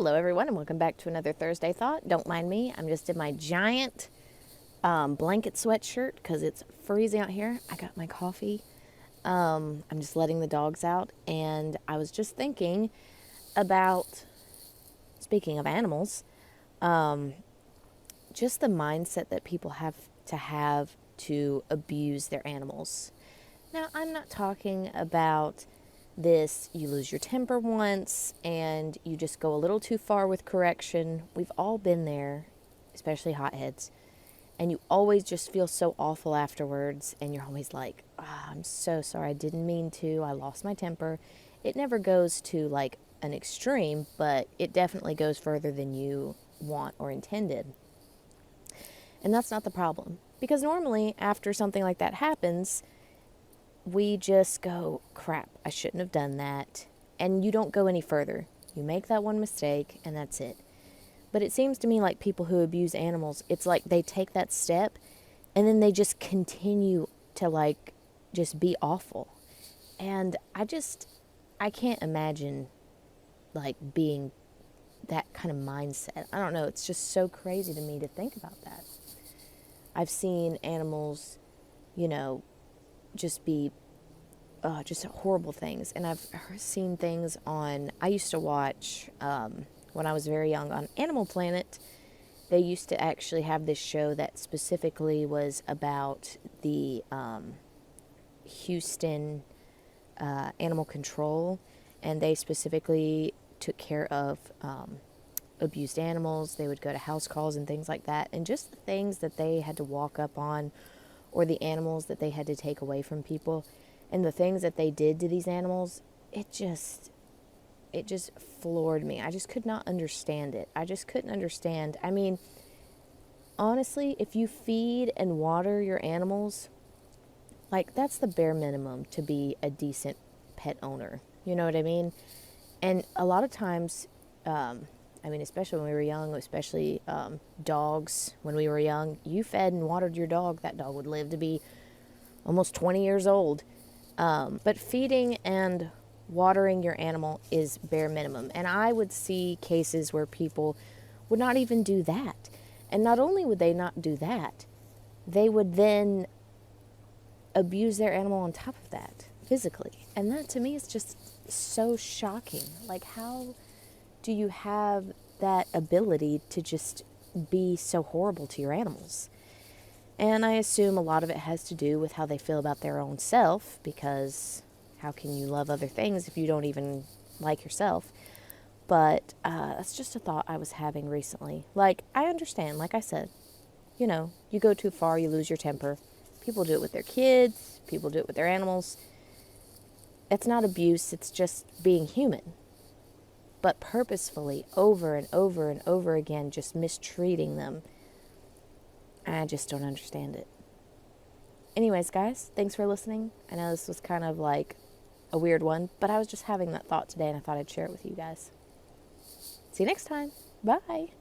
Hello, everyone, and welcome back to another Thursday Thought. Don't mind me. I'm just in my giant blanket sweatshirt because it's freezing out here. I got my coffee. I'm just letting the dogs out, and I was just thinking about, speaking of animals, just the mindset that people have to abuse their animals. Now, I'm not talking about this, you lose your temper once and you just go a little too far with correction. We've all been there, especially hotheads. And you always just feel so awful afterwards. And you're always like, I'm so sorry. I didn't mean to. I lost my temper. It never goes to like an extreme, but it definitely goes further than you want or intended. And that's not the problem. Because normally after something like that happens, we just go, crap, I shouldn't have done that. And you don't go any further. You make that one mistake and that's it. But it seems to me like people who abuse animals, it's like they take that step and then they just continue to like just be awful. And I can't imagine like being that kind of mindset. I don't know. It's just so crazy to me to think about that. I've seen animals, just be just horrible things. And I've seen things on, I used to watch, when I was very young, on Animal Planet. They used to actually have this show that specifically was about the Houston animal control. And they specifically took care of abused animals. They would go to house calls and things like that. And just the things that they had to walk up on, or the animals that they had to take away from people, and the things that they did to these animals, it just floored me. I just could not understand it. I just couldn't understand. I mean, honestly, if you feed and water your animals, like that's the bare minimum to be a decent pet owner. You know what I mean? And a lot of times, especially when we were young, especially dogs, when we were young, you fed and watered your dog, that dog would live to be almost 20 years old. But feeding and watering your animal is bare minimum. And I would see cases where people would not even do that. And not only would they not do that, they would then abuse their animal on top of that, physically. And that to me is just so shocking. Like, how do you have that ability to just be so horrible to your animals? And I assume a lot of it has to do with how they feel about their own self, because how can you love other things if you don't even like yourself? But that's just a thought I was having recently. Like, I understand, like I said, you go too far, you lose your temper. People do it with their kids, people do it with their animals. It's not abuse, it's just being human. But purposefully, over and over and over again, just mistreating them, I just don't understand it. Anyways, guys, thanks for listening. I know this was kind of like a weird one, but I was just having that thought today and I thought I'd share it with you guys. See you next time. Bye.